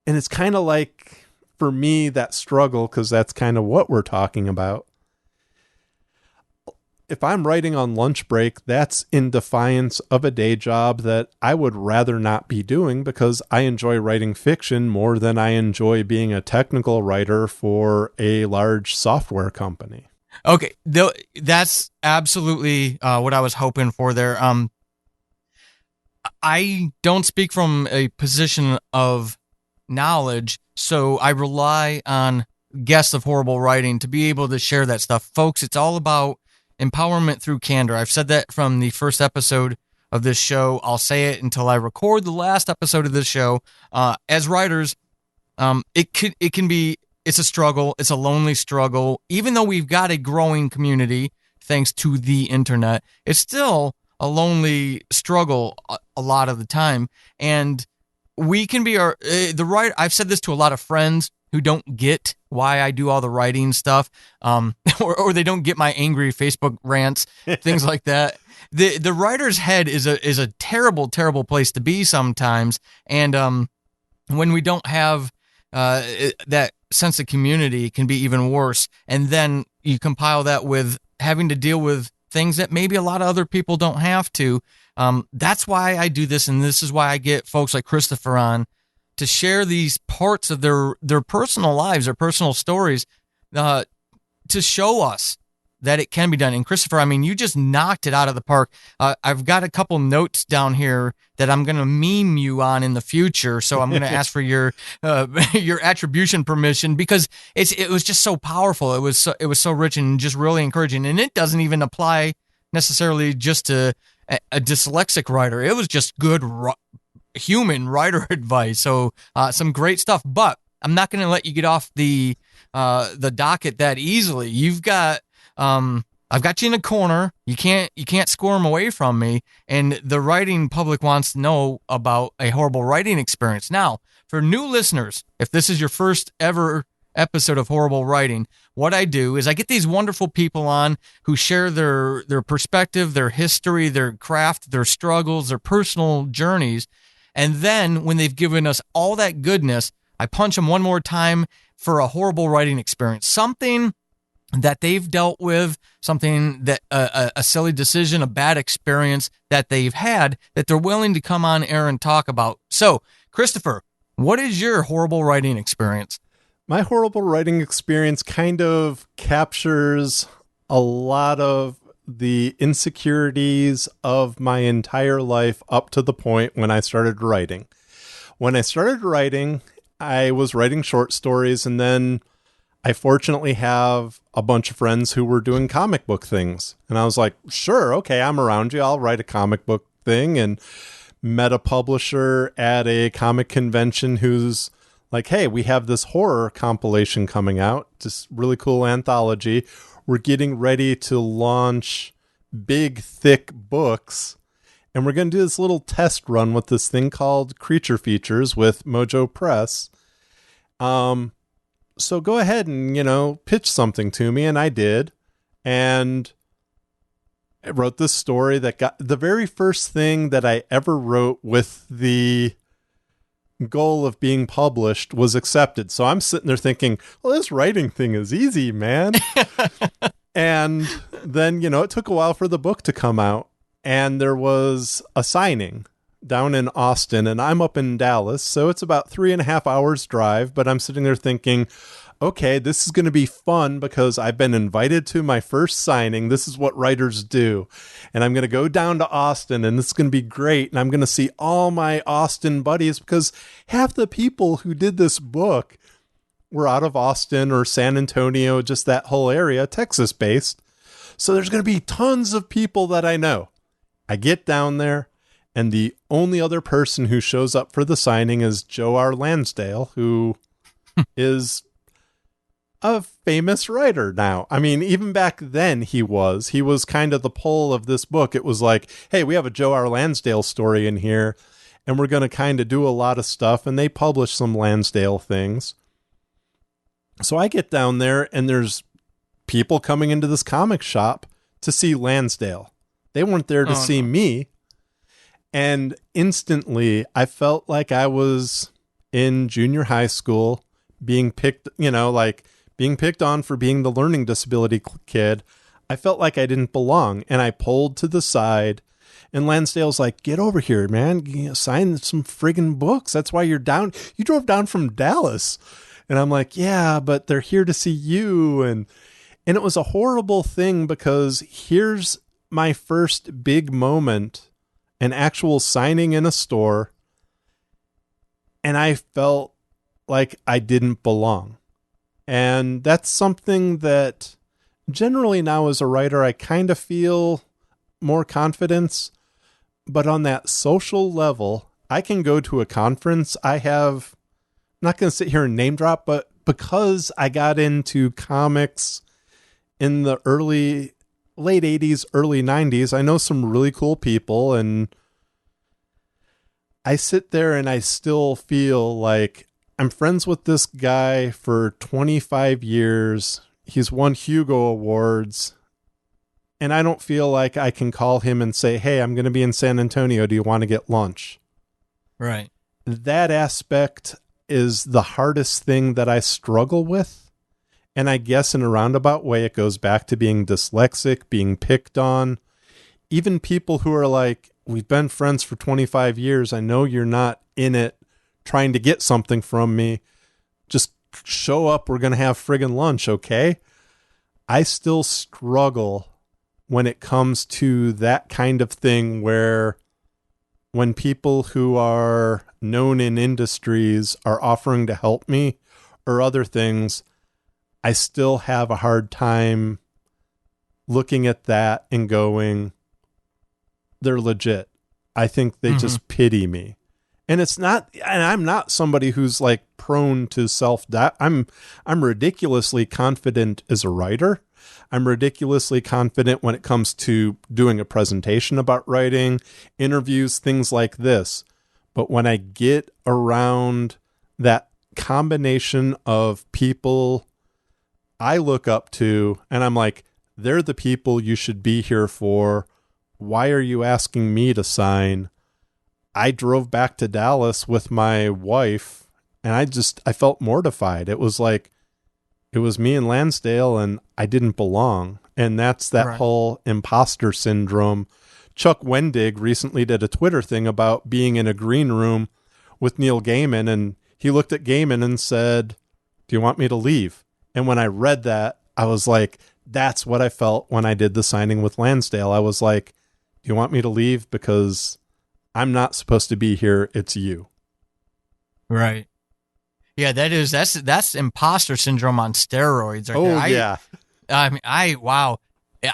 And it's kind of like, for me, that struggle, because that's kind of what we're talking about. If I'm writing on lunch break, that's in defiance of a day job that I would rather not be doing because I enjoy writing fiction more than I enjoy being a technical writer for a large software company. Okay, that's absolutely what I was hoping for there. I don't speak from a position of knowledge, so I rely on guests of horrible writing to be able to share that stuff. Folks, it's all about empowerment through candor. I've said that from the first episode of this show. I'll say it until I record the last episode of this show. As writers, it's a struggle. It's a lonely struggle. Even though we've got a growing community, thanks to the internet, it's still a lonely struggle a lot of the time. And we can be the writer. I've said this to a lot of friends who don't get why I do all the writing stuff, or they don't get my angry Facebook rants, things like that. The writer's head is a terrible, terrible place to be sometimes. And when we don't have that sense of community, it can be even worse. And then you compile that with having to deal with things that maybe a lot of other people don't have to. That's why I do this, and this is why I get folks like Christopher on to share these parts of their personal lives, their personal stories, to show us that it can be done. And Christopher, I mean, you just knocked it out of the park. I've got a couple notes down here that I'm going to meme you on in the future. So I'm going to ask for your attribution permission because it was just so powerful. It was so rich and just really encouraging. And it doesn't even apply necessarily just to a dyslexic writer. It was just good human writer advice. So some great stuff. But I'm not going to let you get off the docket that easily. You've got I've got you in a corner. You can't squirm away from me. And the writing public wants to know about a horrible writing experience. Now, for new listeners, if this is your first ever episode of Horrible Writing, what I do is I get these wonderful people on who share their perspective, their history, their craft, their struggles, their personal journeys. And then when they've given us all that goodness, I punch them one more time for a horrible writing experience. Something that they've dealt with, something that a silly decision, a bad experience that they've had that they're willing to come on air and talk about. So, Christopher, what is your horrible writing experience? My horrible writing experience kind of captures a lot of the insecurities of my entire life up to the point when I started writing. When I started writing, I was writing short stories, and then I fortunately have a bunch of friends who were doing comic book things. And I was like, sure, okay, I'm around you. I'll write a comic book thing. And met a publisher at a comic convention who's like, hey, we have this horror compilation coming out, this really cool anthology. We're getting ready to launch big, thick books. And we're going to do this little test run with this thing called Creature Features with Mojo Press. So go ahead and, pitch something to me. And I did. And I wrote this story that got the very first thing that I ever wrote with the goal of being published was accepted. So I'm sitting there thinking, well, this writing thing is easy, man. And then, it took a while for the book to come out. And there was a signing down in Austin, and I'm up in Dallas. So it's about 3.5 hours drive, but I'm sitting there thinking, okay, this is going to be fun because I've been invited to my first signing. This is what writers do. And I'm going to go down to Austin, and this is going to be great. And I'm going to see all my Austin buddies because half the people who did this book were out of Austin or San Antonio, just that whole area, Texas based. So there's going to be tons of people that I know. I get down there, and the only other person who shows up for the signing is Joe R. Lansdale, who is a famous writer now. I mean, even back then he was kind of the pull of this book. It was like, hey, we have a Joe R. Lansdale story in here, and we're going to kind of do a lot of stuff. And they publish some Lansdale things. So I get down there, and there's people coming into this comic shop to see Lansdale. They weren't there to see me. And instantly I felt like I was in junior high school being picked, being picked on for being the learning disability kid. I felt like I didn't belong. And I pulled to the side, and Lansdale's like, get over here, man. Sign some friggin' books. That's why you're down. You drove down from Dallas. And I'm like, yeah, but they're here to see you. And it was a horrible thing because here's my first big moment, an actual signing in a store. And I felt like I didn't belong. And that's something that generally now as a writer, I kind of feel more confidence. But on that social level, I can go to a conference. I'm not going to sit here and name drop, but because I got into comics in the late 80s, early 90s, I know some really cool people, and I sit there and I still feel like I'm friends with this guy for 25 years. He's won Hugo Awards, and I don't feel like I can call him and say, hey, I'm going to be in San Antonio. Do you want to get lunch? Right. That aspect is the hardest thing that I struggle with. And I guess in a roundabout way, it goes back to being dyslexic, being picked on. Even people who are like, we've been friends for 25 years. I know you're not in it trying to get something from me. Just show up. We're going to have friggin' lunch, okay? I still struggle when it comes to that kind of thing where when people who are known in industries are offering to help me or other things, I still have a hard time looking at that and going, they're legit. I think they just pity me. And I'm not somebody who's like prone to self-doubt. I'm ridiculously confident as a writer. I'm ridiculously confident when it comes to doing a presentation about writing, interviews, things like this. But when I get around that combination of people I look up to, and I'm like, they're the people you should be here for. Why are you asking me to sign? I drove back to Dallas with my wife, and I felt mortified. It was like, it was me and Lansdale, and I didn't belong. And that's that whole imposter syndrome. Chuck Wendig recently did a Twitter thing about being in a green room with Neil Gaiman, and he looked at Gaiman and said, do you want me to leave? And when I read that, I was like, that's what I felt when I did the signing with Lansdale. I was like, do you want me to leave? Because I'm not supposed to be here. It's you. Right. Yeah, that's imposter syndrome on steroids right there. Oh, yeah. I mean, wow.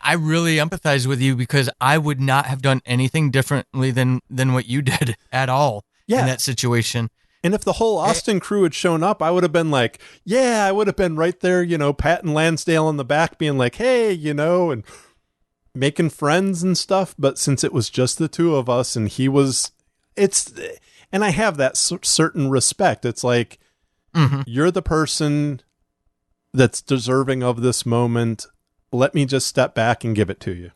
I really empathize with you because I would not have done anything differently than what you did at all in Yeah. that situation. And if the whole Austin crew had shown up, I would have been like, yeah, I would have been right there, patting Lansdale in the back, being like, hey, and making friends and stuff. But since it was just the two of us and and I have that certain respect. It's like, you're the person that's deserving of this moment. Let me just step back and give it to you.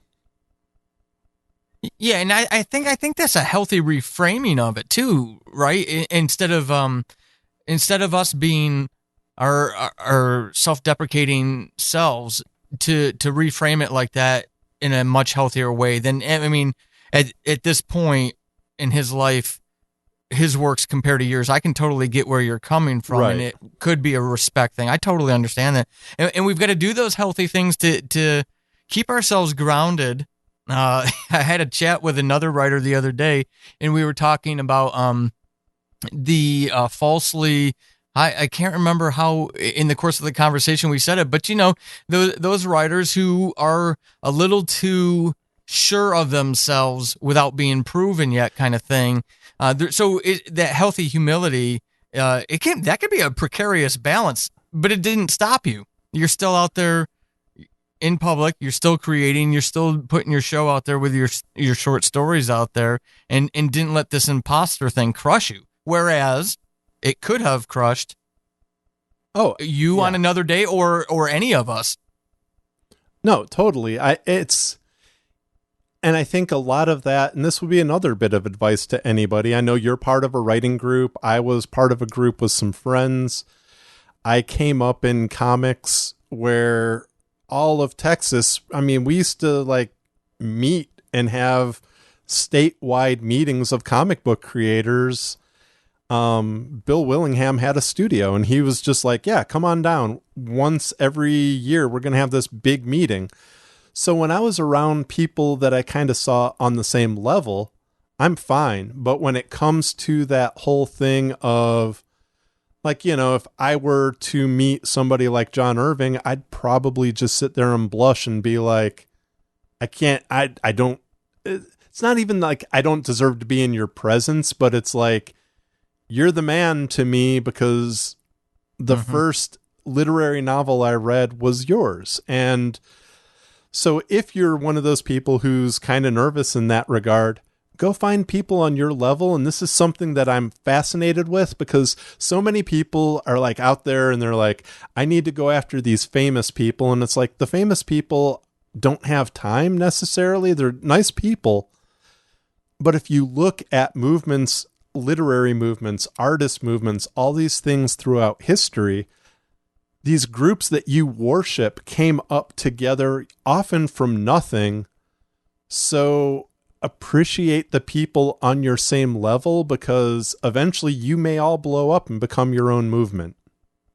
Yeah, and I think that's a healthy reframing of it too, right? Instead of us being our self-deprecating selves, to reframe it like that in a much healthier way. Then, I mean, at this point in his life, his works compared to yours, I can totally get where you're coming from, Right. and it could be a respect thing. I totally understand that, and we've got to do those healthy things to keep ourselves grounded. I had a chat with another writer the other day, and we were talking about the falsely. I can't remember how in the course of the conversation we said it, but those writers who are a little too sure of themselves without being proven yet, kind of thing. That healthy humility, that could be a precarious balance, but it didn't stop you. You're still out there in public, you're still creating, you're still putting your show out there with your short stories out there, and didn't let this imposter thing crush you. Whereas it could have crushed you on another day, or any of us. No, totally. And I think a lot of that, and this would be another bit of advice to anybody. I know you're part of a writing group. I was part of a group with some friends. I came up in comics where all of Texas, I mean, we used to meet and have statewide meetings of comic book creators. Bill Willingham had a studio, and he was just like, yeah, come on down. Once every year, we're going to have this big meeting. So when I was around people that I kind of saw on the same level, I'm fine. But when it comes to that whole thing of, if I were to meet somebody like John Irving, I'd probably just sit there and blush and be like, I don't, it's not even like I don't deserve to be in your presence, but it's like, you're the man to me because the first literary novel I read was yours. And so if you're one of those people who's kind of nervous in that regard, go find people on your level. And this is something that I'm fascinated with, because so many people are out there and they're like, I need to go after these famous people. And it's like, the famous people don't have time necessarily. They're nice people. But if you look at movements, literary movements, artist movements, all these things throughout history, these groups that you worship came up together, often from nothing. So appreciate the people on your same level, because eventually you may all blow up and become your own movement.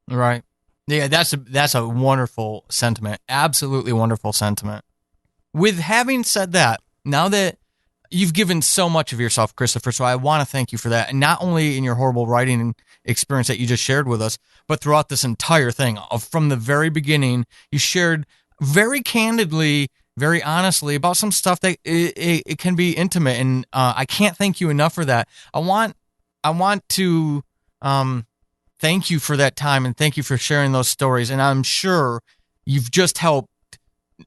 Right. Yeah, that's a wonderful sentiment. Absolutely wonderful sentiment. With having said that, now that you've given so much of yourself, Christopher, so I want to thank you for that. And not only in your horrible writing experience that you just shared with us, but throughout this entire thing. From the very beginning, you shared very candidly, very honestly about some stuff that it can be intimate. And I can't thank you enough for that. I want to thank you for that time, and thank you for sharing those stories. And I'm sure you've just helped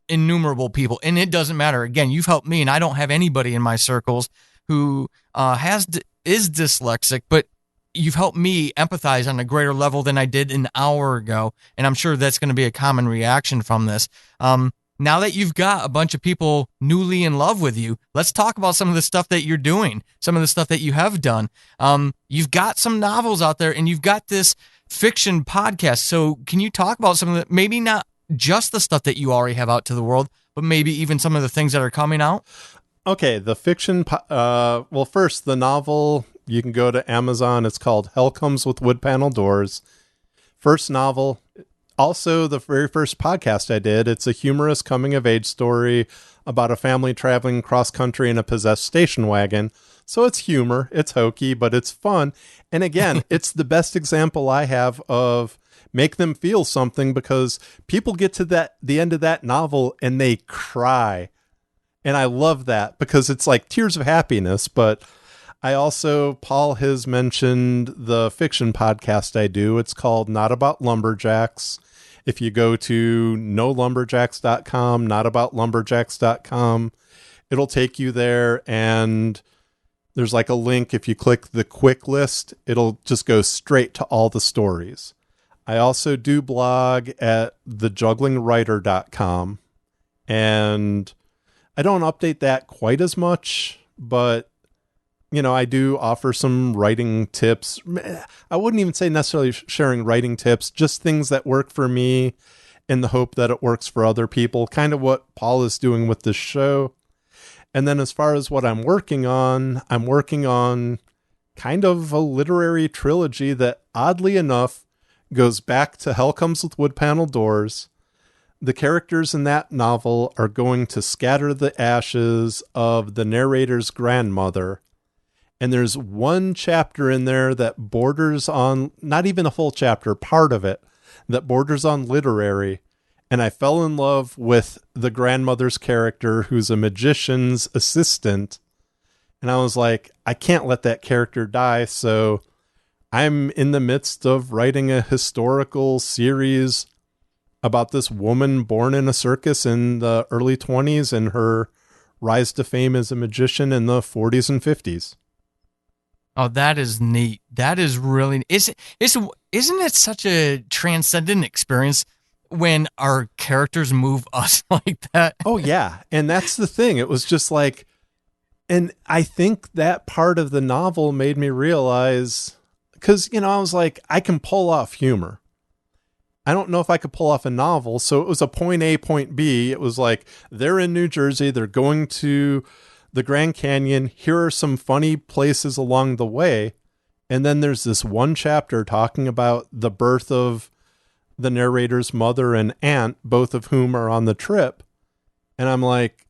innumerable people, and it doesn't matter. Again, you've helped me, and I don't have anybody in my circles who is dyslexic, but you've helped me empathize on a greater level than I did an hour ago, and I'm sure that's going to be a common reaction from this. Now that you've got a bunch of people newly in love with you, let's talk about some of the stuff that you're doing, some of the stuff that you have done. You've got some novels out there, and you've got this fiction podcast. So can you talk about some of the, maybe not just the stuff that you already have out to the world, but maybe even some of the things that are coming out? Okay, the fiction, well, first, the novel, you can go to Amazon. It's called Hell Comes with Wood Panel Doors. First novel, also the very first podcast I did. It's a humorous coming-of-age story about a family traveling cross-country in a possessed station wagon. So it's humor, it's hokey, but it's fun. And again, it's the best example I have of make them feel something, because people get to the end of that novel and they cry. And I love that because it's like tears of happiness. But I also, Paul has mentioned the fiction podcast I do. It's called Not About Lumberjacks. If you go to nolumberjacks.com, notaboutlumberjacks.com, it'll take you there, and there's like a link. If you click the quick list, it'll just go straight to all the stories. I also do blog at thejugglingwriter.com, and I don't update that quite as much, but I do offer some writing tips. I wouldn't even say necessarily sharing writing tips, just things that work for me in the hope that it works for other people, kind of what Paul is doing with this show. And then as far as what I'm working on kind of a literary trilogy that, oddly enough, goes back to Hell Comes with Wood Panel Doors. The characters in that novel are going to scatter the ashes of the narrator's grandmother. And there's one chapter in there that borders on, not even a full chapter, part of it, that borders on literary. And I fell in love with the grandmother's character, who's a magician's assistant. And I was like, I can't let that character die. So I'm in the midst of writing a historical series about this woman born in a circus in the early 20s and her rise to fame as a magician in the 40s and 50s. Oh, that is neat. That is really, isn't it such a transcendent experience when our characters move us like that? Oh, yeah. And that's the thing. It was just like, and I think that part of the novel made me realize, because, I was like, I can pull off humor. I don't know if I could pull off a novel. So it was a point A, point B. It was like, they're in New Jersey. They're going to the Grand Canyon. Here are some funny places along the way. And then there's this one chapter talking about the birth of the narrator's mother and aunt, both of whom are on the trip. And I'm like,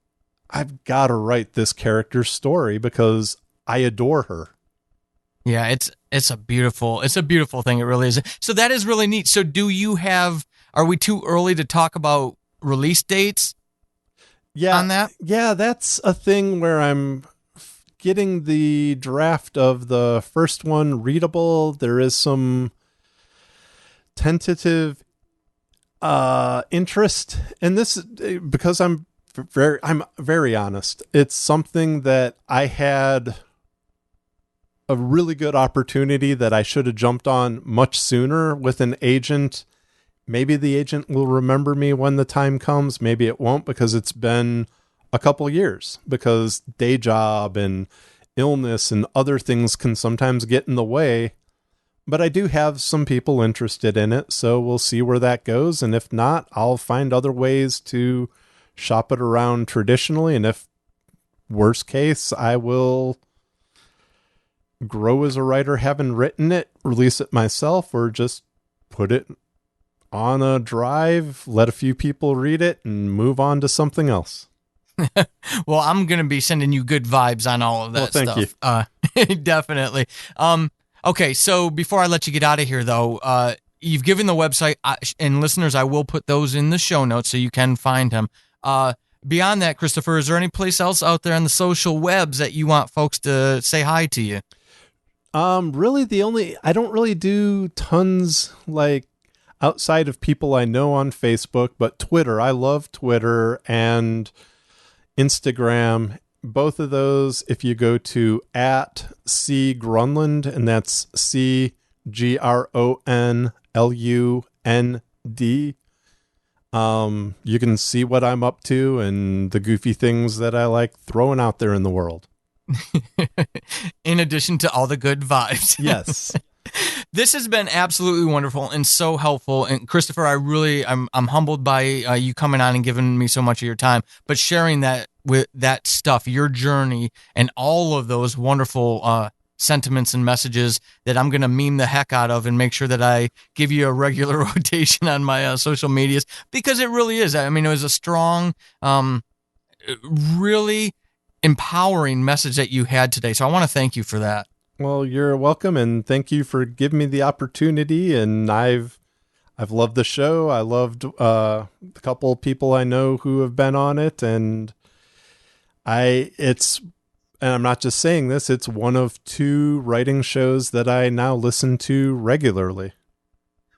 I've got to write this character's story because I adore her. Yeah, it's a beautiful thing. It really is. So that is really neat. So are we too early to talk about release dates? Yeah, on that? Yeah, that's a thing where I'm getting the draft of the first one readable. There is some tentative interest in this because I'm very honest. It's something that I had a really good opportunity that I should have jumped on much sooner with an agent. Maybe the agent will remember me when the time comes. Maybe it won't, because it's been a couple years, because day job and illness and other things can sometimes get in the way. But I do have some people interested in it, so we'll see where that goes. And if not, I'll find other ways to shop it around traditionally. And if worst case, I will grow as a writer, having written it, release it myself, or just put it on a drive, let a few people read it, and move on to something else. Well, I'm going to be sending you good vibes on all of that stuff. Thank you. Definitely. Okay, so before I let you get out of here, though, you've given the website, and listeners, I will put those in the show notes so you can find him. Beyond that, Christopher, is there any place else out there on the social webs that you want folks to say hi to you? Really, I don't really do tons like outside of people I know on Facebook, but Twitter. I love Twitter and Instagram. Both of those, if you go to @CGronlund, and that's CGronlund, you can see what I'm up to and the goofy things that I like throwing out there in the world. In addition to all the good vibes. Yes. This has been absolutely wonderful and so helpful. And Christopher, I'm humbled by you coming on and giving me so much of your time, but sharing that with that stuff, your journey, and all of those wonderful sentiments and messages that I'm going to meme the heck out of and make sure that I give you a regular rotation on my social medias, because it really is. I mean, it was a strong, really empowering message that you had today. So I want to thank you for that. Well, you're welcome, and thank you for giving me the opportunity. And I've loved the show. I loved the couple of people I know who have been on it, and I'm not just saying this, it's one of 2 writing shows that I now listen to regularly.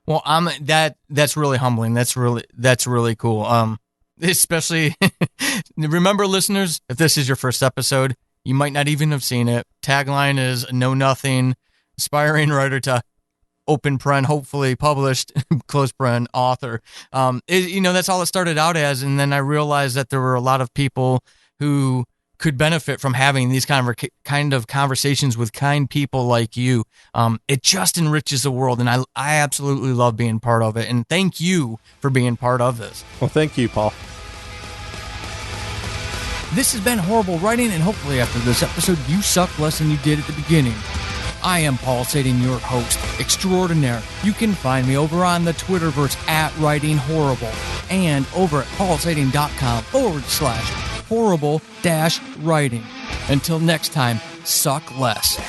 Well, that's really humbling. That's really cool. Especially remember, listeners, if this is your first episode, you might not even have seen it. Tagline is know nothing, aspiring writer to open paren, hopefully published, close paren, author. That's all it started out as. And then I realized that there were a lot of people who could benefit from having these kind of conversations with kind people like you. It just enriches the world, and I absolutely love being part of it. And thank you for being part of this. Well, thank you, Paul. This has been Horrible Writing, and hopefully after this episode, you suck less than you did at the beginning. I am Paul Sadin, your host extraordinaire. You can find me over on the Twitterverse @WritingHorrible and over at paulsadin.com/horrible-writing. Until next time, suck less.